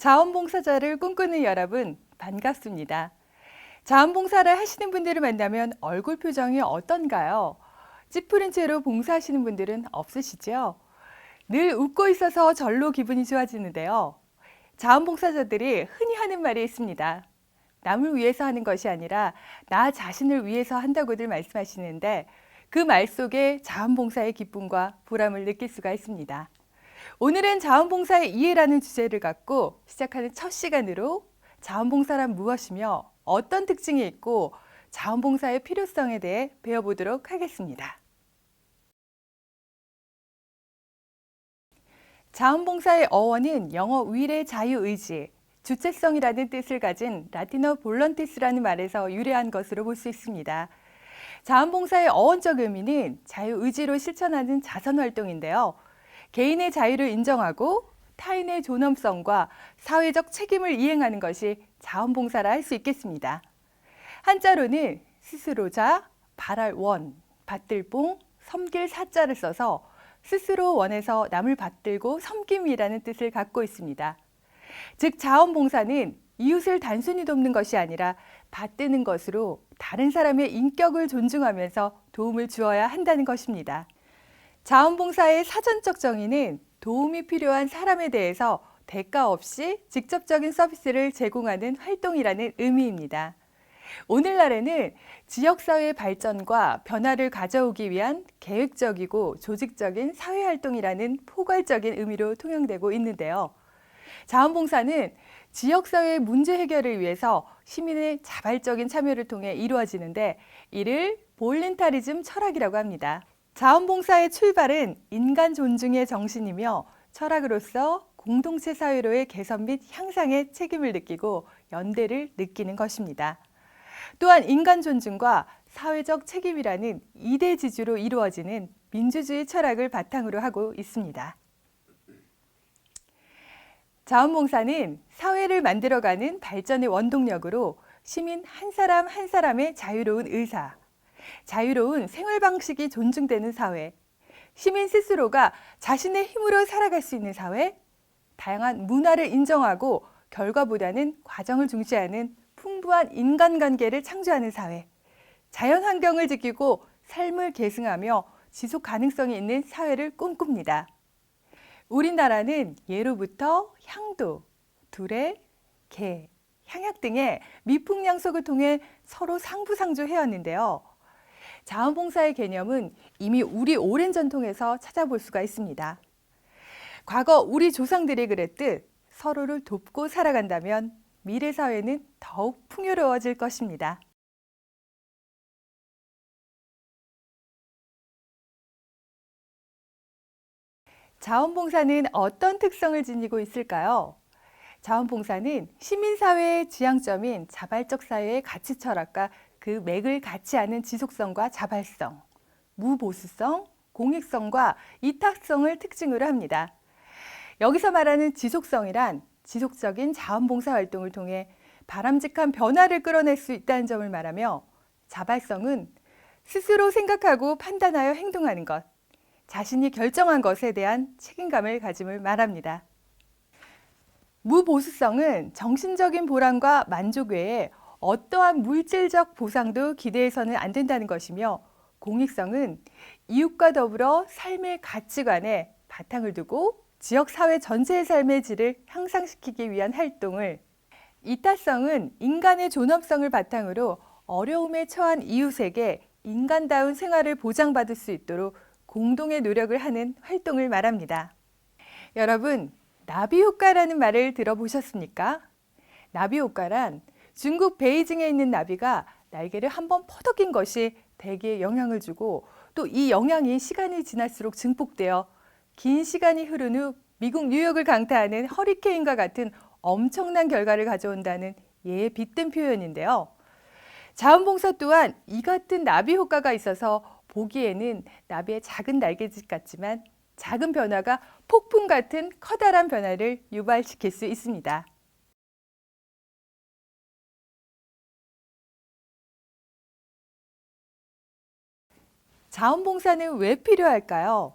자원봉사자를 꿈꾸는 여러분, 반갑습니다. 자원봉사를 하시는 분들을 만나면 얼굴 표정이 어떤가요? 찌푸린 채로 봉사하시는 분들은 없으시죠? 늘 웃고 있어서 절로 기분이 좋아지는데요. 자원봉사자들이 흔히 하는 말이 있습니다. 남을 위해서 하는 것이 아니라 나 자신을 위해서 한다고들 말씀하시는데 그 말 속에 자원봉사의 기쁨과 보람을 느낄 수가 있습니다. 오늘은 자원봉사의 이해라는 주제를 갖고 시작하는 첫 시간으로 자원봉사란 무엇이며 어떤 특징이 있고 자원봉사의 필요성에 대해 배워보도록 하겠습니다. 자원봉사의 어원은 영어 will의 자유의지, 주체성이라는 뜻을 가진 라틴어 볼런티스라는 말에서 유래한 것으로 볼 수 있습니다. 자원봉사의 어원적 의미는 자유의지로 실천하는 자선활동인데요. 개인의 자유를 인정하고 타인의 존엄성과 사회적 책임을 이행하는 것이 자원봉사라 할 수 있겠습니다. 한자로는 스스로자, 발할 원, 받들 봉, 섬길 사자를 써서 스스로 원해서 남을 받들고 섬김이라는 뜻을 갖고 있습니다. 즉 자원봉사는 이웃을 단순히 돕는 것이 아니라 받드는 것으로 다른 사람의 인격을 존중하면서 도움을 주어야 한다는 것입니다. 자원봉사의 사전적 정의는 도움이 필요한 사람에 대해서 대가 없이 직접적인 서비스를 제공하는 활동이라는 의미입니다. 오늘날에는 지역사회 발전과 변화를 가져오기 위한 계획적이고 조직적인 사회활동이라는 포괄적인 의미로 통용되고 있는데요. 자원봉사는 지역사회의 문제 해결을 위해서 시민의 자발적인 참여를 통해 이루어지는데 이를 볼런타리즘 철학이라고 합니다. 자원봉사의 출발은 인간 존중의 정신이며 철학으로서 공동체 사회로의 개선 및 향상의 책임을 느끼고 연대를 느끼는 것입니다. 또한 인간 존중과 사회적 책임이라는 이대 지주로 이루어지는 민주주의 철학을 바탕으로 하고 있습니다. 자원봉사는 사회를 만들어가는 발전의 원동력으로 시민 한 사람 한 사람의 자유로운 의사, 자유로운 생활 방식이 존중되는 사회, 시민 스스로가 자신의 힘으로 살아갈 수 있는 사회, 다양한 문화를 인정하고 결과보다는 과정을 중시하는 풍부한 인간관계를 창조하는 사회, 자연환경을 지키고 삶을 계승하며 지속 가능성이 있는 사회를 꿈꿉니다. 우리나라는 예로부터 향도, 두레, 개, 향약 등의 미풍양속을 통해 서로 상부상조해왔는데요. 자원봉사의 개념은 이미 우리 오랜 전통에서 찾아볼 수가 있습니다. 과거 우리 조상들이 그랬듯 서로를 돕고 살아간다면 미래 사회는 더욱 풍요로워질 것입니다. 자원봉사는 어떤 특성을 지니고 있을까요? 자원봉사는 시민사회의 지향점인 자발적 사회의 가치 철학과 그 맥을 같이 하는 지속성과 자발성, 무보수성, 공익성과 이탁성을 특징으로 합니다. 여기서 말하는 지속성이란 지속적인 자원봉사 활동을 통해 바람직한 변화를 끌어낼 수 있다는 점을 말하며 자발성은 스스로 생각하고 판단하여 행동하는 것, 자신이 결정한 것에 대한 책임감을 가짐을 말합니다. 무보수성은 정신적인 보람과 만족 외에 어떠한 물질적 보상도 기대해서는 안 된다는 것이며 공익성은 이웃과 더불어 삶의 가치관에 바탕을 두고 지역사회 전체의 삶의 질을 향상시키기 위한 활동을, 이타성은 인간의 존엄성을 바탕으로 어려움에 처한 이웃에게 인간다운 생활을 보장받을 수 있도록 공동의 노력을 하는 활동을 말합니다. 여러분, 나비효과라는 말을 들어보셨습니까? 나비효과란 중국 베이징에 있는 나비가 날개를 한번 퍼덕인 것이 대기에 영향을 주고 또 이 영향이 시간이 지날수록 증폭되어 긴 시간이 흐른 후 미국 뉴욕을 강타하는 허리케인과 같은 엄청난 결과를 가져온다는 예에 빗댄 표현인데요. 자원봉사 또한 이 같은 나비 효과가 있어서 보기에는 나비의 작은 날개짓 같지만 작은 변화가 폭풍 같은 커다란 변화를 유발시킬 수 있습니다. 자원봉사는 왜 필요할까요?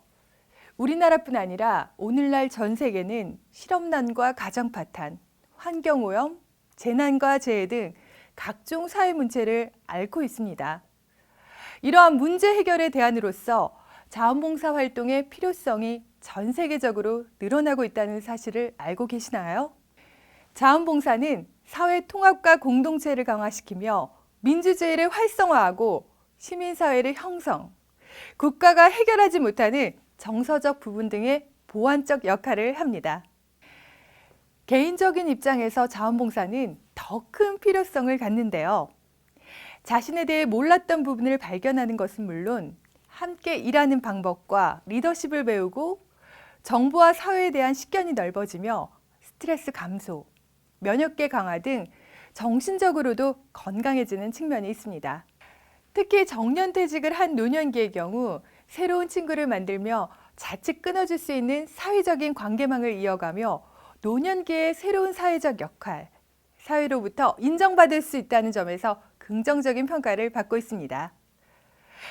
우리나라뿐 아니라 오늘날 전 세계는 실업난과 가정 파탄, 환경오염, 재난과 재해 등 각종 사회 문제를 앓고 있습니다. 이러한 문제 해결의 대안으로서 자원봉사 활동의 필요성이 전 세계적으로 늘어나고 있다는 사실을 알고 계시나요? 자원봉사는 사회 통합과 공동체를 강화시키며 민주주의를 활성화하고 시민사회를 형성, 국가가 해결하지 못하는 정서적 부분 등의 보완적 역할을 합니다. 개인적인 입장에서 자원봉사는 더 큰 필요성을 갖는데요. 자신에 대해 몰랐던 부분을 발견하는 것은 물론 함께 일하는 방법과 리더십을 배우고 정부와 사회에 대한 식견이 넓어지며 스트레스 감소, 면역계 강화 등 정신적으로도 건강해지는 측면이 있습니다. 특히 정년퇴직을 한 노년기의 경우 새로운 친구를 만들며 자칫 끊어질 수 있는 사회적인 관계망을 이어가며 노년기의 새로운 사회적 역할, 사회로부터 인정받을 수 있다는 점에서 긍정적인 평가를 받고 있습니다.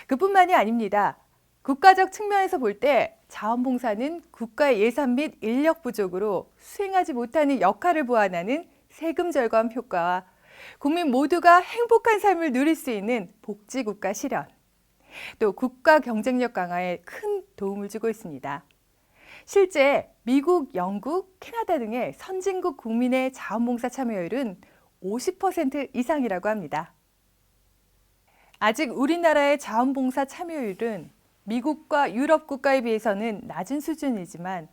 그뿐만이 아닙니다. 국가적 측면에서 볼 때 자원봉사는 국가의 예산 및 인력 부족으로 수행하지 못하는 역할을 보완하는 세금 절감 효과와 국민 모두가 행복한 삶을 누릴 수 있는 복지국가 실현, 또 국가 경쟁력 강화에 큰 도움을 주고 있습니다. 실제 미국, 영국, 캐나다 등의 선진국 국민의 자원봉사 참여율은 50% 이상이라고 합니다. 아직 우리나라의 자원봉사 참여율은 미국과 유럽 국가에 비해서는 낮은 수준이지만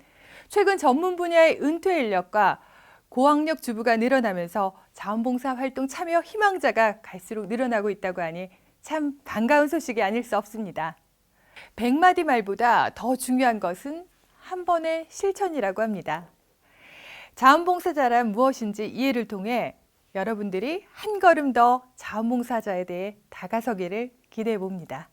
최근 전문 분야의 은퇴 인력과 고학력 주부가 늘어나면서 자원봉사 활동 참여 희망자가 갈수록 늘어나고 있다고 하니 참 반가운 소식이 아닐 수 없습니다. 100마디 말보다 더 중요한 것은 한 번의 실천이라고 합니다. 자원봉사자란 무엇인지 이해를 통해 여러분들이 한 걸음 더 자원봉사자에 대해 다가서기를 기대해 봅니다.